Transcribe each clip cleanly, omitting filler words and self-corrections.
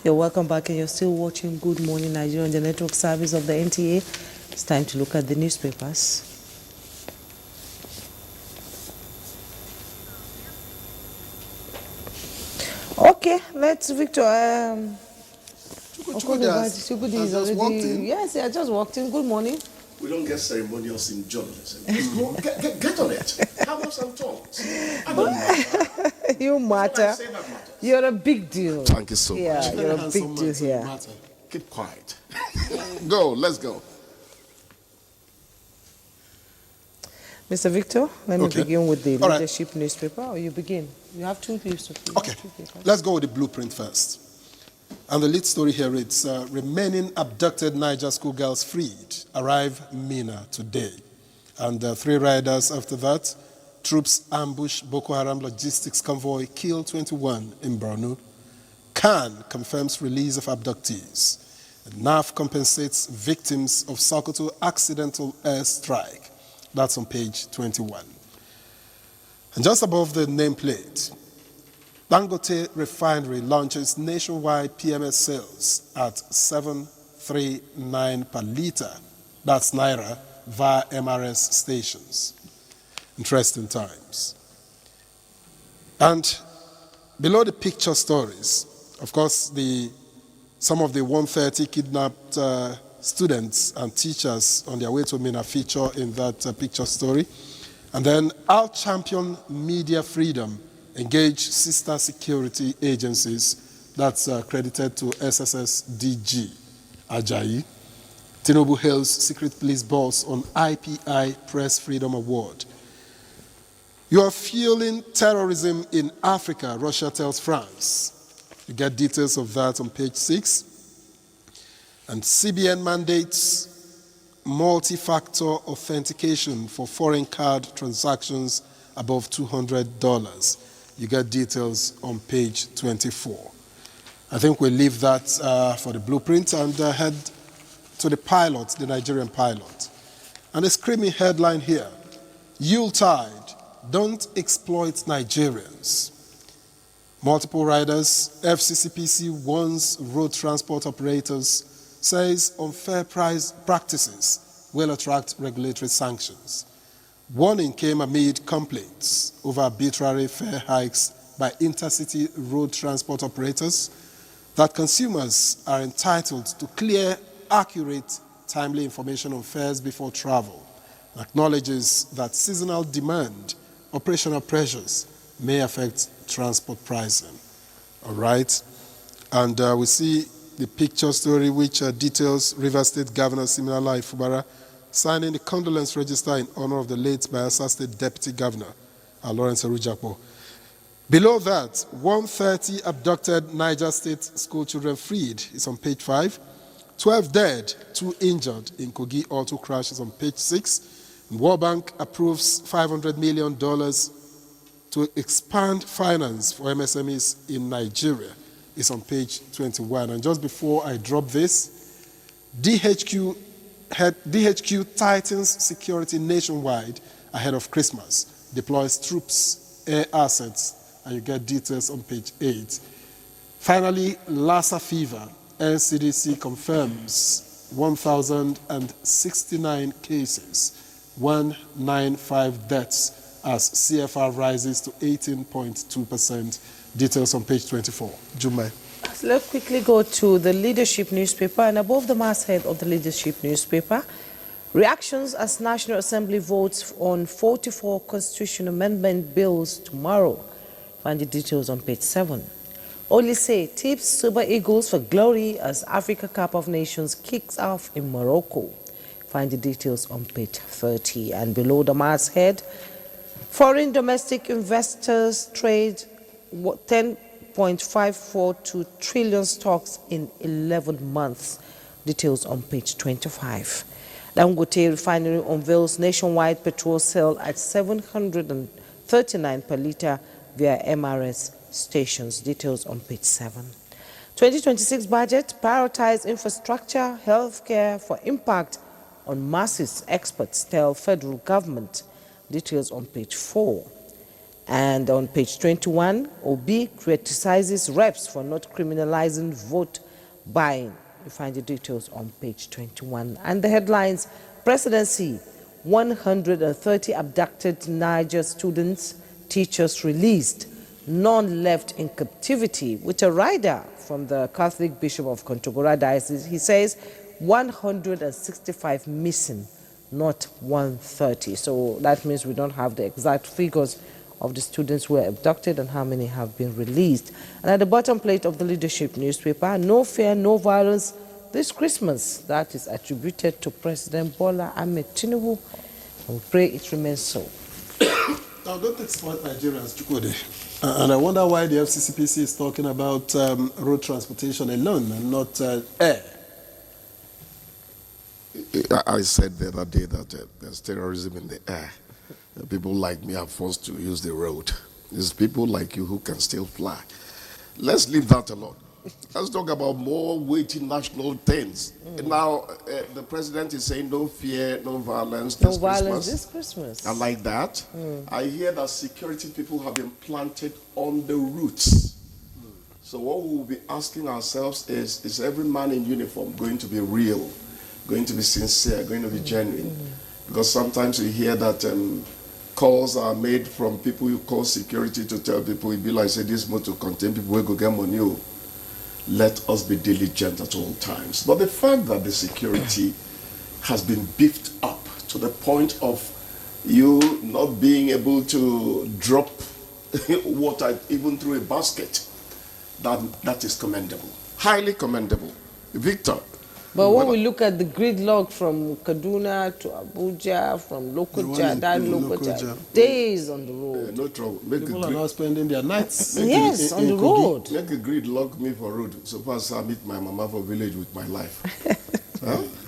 You're welcome back, and you're still watching Good Morning Nigeria on the network service of the NTA. It's time to look at the newspapers. Okay, let's Victor. Yes, I just walked in. Good morning. We don't get ceremonials in journalism. Just go, get on it. Have us some talks. You matter. You're a big deal. Thank you so much. Yeah, you're a big deal here. Keep quiet. Let's go. Mr. Victor, let me begin with the leadership newspaper, or you begin. You have two newspapers. Okay, let's go with the blueprint first. And the lead story here reads, remaining abducted Niger schoolgirls freed, arrive Mina today. And 3 riders after that, troops ambush Boko Haram logistics convoy, kill 21 in Borno. Khan confirms release of abductees. NAF compensates victims of Sokoto accidental air strike. That's on page 21. And just above the nameplate, Dangote Refinery launches nationwide PMS sales at 739 per litre. That's Naira via MRS stations. Interesting times. And below the picture stories, of course, some of the 130 kidnapped students and teachers on their way to Mina feature in that picture story. And then our champion media freedom, engage sister security agencies. That's credited to SSS DG Ajayi. Tinubu hails secret police boss on IPI Press Freedom Award. You are fueling terrorism in Africa, Russia tells France. You get details of that on page 6. And CBN mandates multi-factor authentication for foreign card transactions above $200. You get details on page 24. I think we'll leave that for the blueprint and head to the pilot, the Nigerian pilot. And a screaming headline here, Yuletide, don't exploit Nigerians. Multiple riders, FCCPC warns road transport operators, says unfair price practices will attract regulatory sanctions. Warning came amid complaints over arbitrary fare hikes by intercity road transport operators that consumers are entitled to clear, accurate, timely information on fares before travel. Acknowledges that seasonal demand, operational pressures may affect transport pricing. All right. And we see the picture story which details Rivers State Governor Siminala Ifubara signing the condolence register in honor of the late Bayelsa State Deputy Governor, Lawrence Erujakpo. Below that, 130 abducted Niger State school children freed is on page 5. 12 dead, 2 injured in Kogi auto crash is on page 6. World Bank approves $500 million to expand finance for MSMEs in Nigeria is on page 21. And just before I drop this, DHQ tightens security nationwide ahead of Christmas, deploys troops, air assets, and you get details on page 8. Finally, Lassa fever, NCDC confirms 1,069 cases, 195 deaths as CFR rises to 18.2%. Details on page 24. Jumai. Let's quickly go to the leadership newspaper, and above the masthead of the leadership newspaper, reactions as National Assembly votes on 44 constitution amendment bills tomorrow. Find the details on page 7. Olise tips Super Eagles for glory as Africa Cup of Nations kicks off in Morocco. Find the details on page 30. And below the masthead, foreign domestic investors trade 10.542 trillion stocks in 11 months. Details on page 25. Dangote Refinery unveils nationwide petrol sale at 739 per litre via MRS stations. Details on page 7. 2026 budget prioritize infrastructure, healthcare for impact on masses, experts tell federal government. Details on page 4. And on page 21, Obi criticizes reps for not criminalizing vote buying. You find the details on page 21. And the headlines: Presidency, 130 abducted Niger students, teachers released, none left in captivity. With a rider from the Catholic Bishop of Kontagora Diocese, he says 165 missing, not 130. So that means we don't have the exact figures of the students who were abducted and how many have been released. And at the bottom plate of the Leadership newspaper, no fear, no violence this Christmas. That is attributed to President Bola Ahmed Tinubu. We pray it remains so. Now, don't exploit Nigerians, Chukwudi. And I wonder why the FCCPC is talking about road transportation alone and not air. I said the other day that there's terrorism in the air. People like me are forced to use the road. There's people like you who can still fly. Let's leave that alone. Let's talk about more weighty national things. Now, the president is saying no fear, no violence this Christmas. This Christmas. I like that. I hear that security people have been planted on the routes. So what we will be asking ourselves is every man in uniform going to be real, going to be sincere, going to be genuine? Because sometimes we hear that calls are made from people who call security to tell people, it be like, say, this motor contain people who go get money. Oh. Let us be diligent at all times. But the fact that the security has been beefed up to the point of you not being able to drop water even through a basket, that is commendable. Highly commendable. Victor. But when we look at the gridlock from Kaduna to Abuja, from Lokoja, days on the road. No trouble. People are not spending their nights. Yes, on the road. Make a gridlock me for road. So far as I meet my mama for village with my life.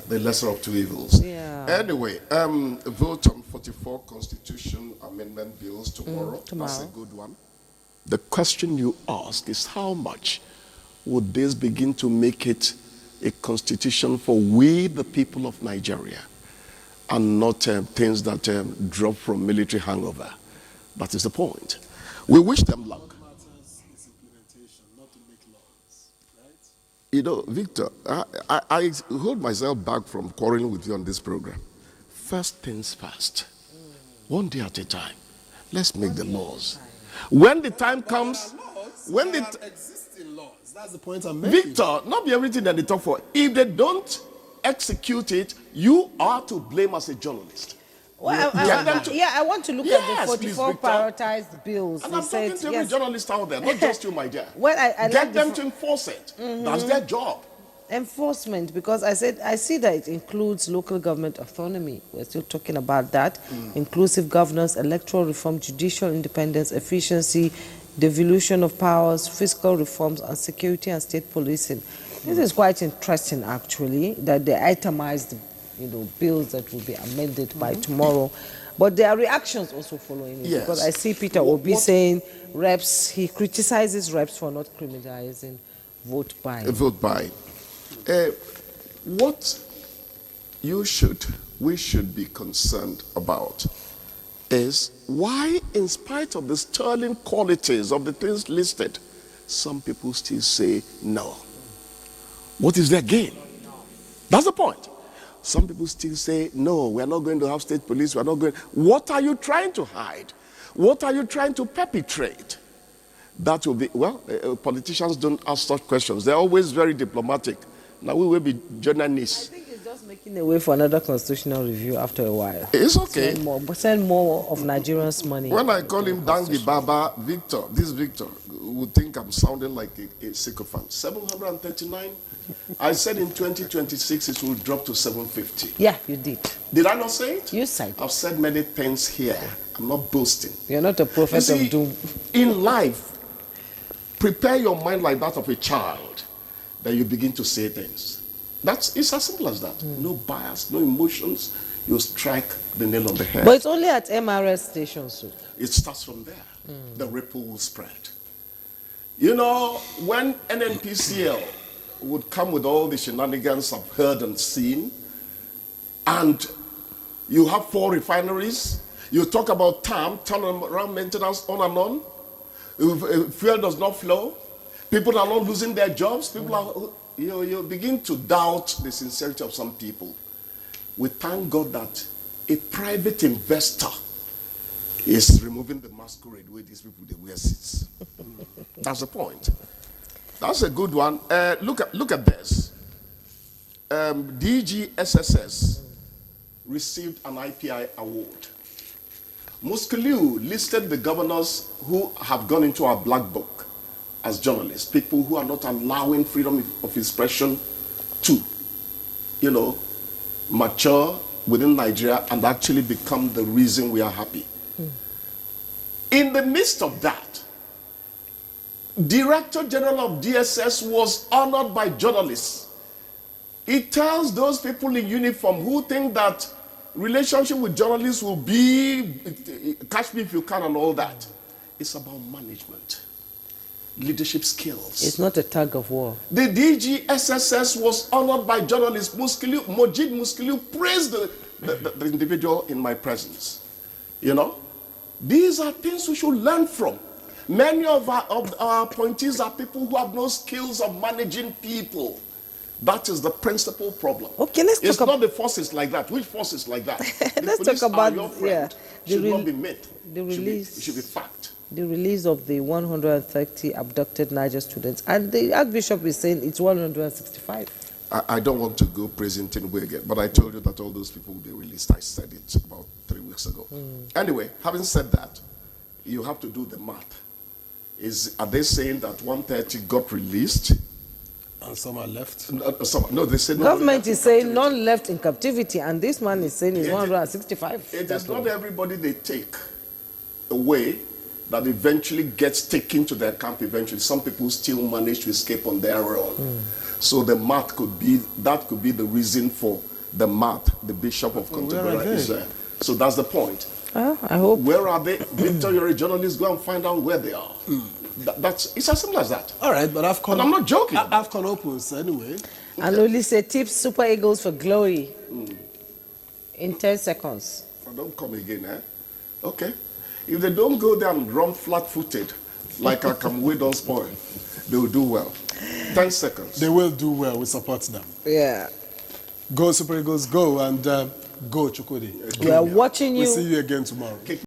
The lesser of two evils. Yeah. Anyway, vote on 44 constitution amendment bills tomorrow. That's a good one. The question you ask is how much would this begin to make it a constitution for we, the people of Nigeria, and not things that drop from military hangover. That is the point. We wish them luck. What matters is implementation, not to make laws, right? You know, Victor, I hold myself back from quarreling with you on this program. First things first. One day at a time. Let's make the laws. When the time comes, when the existing laws. That's the point I'm making. Victor, not be everything that they talk for. If they don't execute it, you are to blame as a journalist. Well, I want to look at the 44 prioritized bills. And I'm talking to every journalist out there, not just you, my dear. Well, I get them to enforce it. That's their job. Enforcement, because I see that it includes local government autonomy. We're still talking about that. Inclusive governance, electoral reform, judicial independence, efficiency, devolution of powers, fiscal reforms, and security and state policing. This is quite interesting, actually, that they itemized, bills that will be amended by tomorrow. But there are reactions also following it. Yes. Because I see Peter Obi saying he criticizes reps for not criminalizing vote buying. Vote buying. What we should be concerned about is why, in spite of the sterling qualities of the things listed, some people still say no. What is their gain? That's the point. Some people still say, no, we're not going to have state police, we're not going. What are you trying to hide? What are you trying to perpetrate? That will be, politicians don't ask such questions. They're always very diplomatic. Now we will be journalists. I think it's just making a way for another constitutional review after a while. It's okay. Send more of Nigerians' money. When I call him Dangi Baba, this Victor would think I'm sounding like a sycophant. 739. I said in 2026 it will drop to 750. Yeah, you did. Did I not say it? You said it. I've said many things here. I'm not boasting. You're not a prophet of doom. In life, prepare your mind like that of a child. Then you begin to say things. It's as simple as that. No bias, no emotions. You strike the nail on the head. But it's only at MRS stations. So. It starts from there. The ripple will spread. You know, when NNPCL would come with all the shenanigans I've heard and seen, and you have 4 refineries, You talk about turnaround maintenance on and on. If fuel does not flow, people are not losing their jobs. People are, you begin to doubt the sincerity of some people. We thank God that a private investor is removing the masquerade where these people they wear seats. That's the point. That's a good one. Look at this. DGSSS received an IPI award. Muscaliu listed the governors who have gone into our black book as journalists, people who are not allowing freedom of expression to, mature within Nigeria and actually become the reason we are happy. In the midst of that, Director General of DSS was honored by journalists. It tells those people in uniform who think that relationship with journalists will be catch me if you can and all that. It's about management, leadership skills. It's not a tug of war. The DGSSS was honored by journalists. Mojid Muscaliu praised the individual in my presence. These are things we should learn from. Many of our appointees are people who have no skills of managing people. That is the principal problem. Okay, let's talk about... It's not the forces like that. Which forces like that? Let's talk about your friend. Should not be myth. The release. It should be fact. The release of the 130 abducted Niger students. And the Archbishop is saying it's 165. I don't want to go praising Tinubu again, but I told you that all those people will be released. I said it about 3 weeks ago. Anyway, having said that, you have to do the math. Are they saying that 130 got released? And some are left? No, they said government is saying none left in captivity, and this man is saying it's 165. It is not everybody they take away that eventually gets taken to their camp eventually. Some people still manage to escape on their own. So the math could be the reason for the math. The Bishop of Contemporary is there. So that's the point. I hope. Where are they? Victor, you're a journalist, go and find out where they are. It's as simple as that. All right, but and I'm not joking. AFCON opens anyway. And only say tips Super Eagles for glory in 10 seconds. Don't come again, eh? Okay. If they don't go there and run flat-footed, like Akamwe don't spoil, they will do well. 10 seconds. They will do well. We support them. Yeah. Go Super Eagles, go, and go Chukwudi. We are watching you. We'll see you again tomorrow.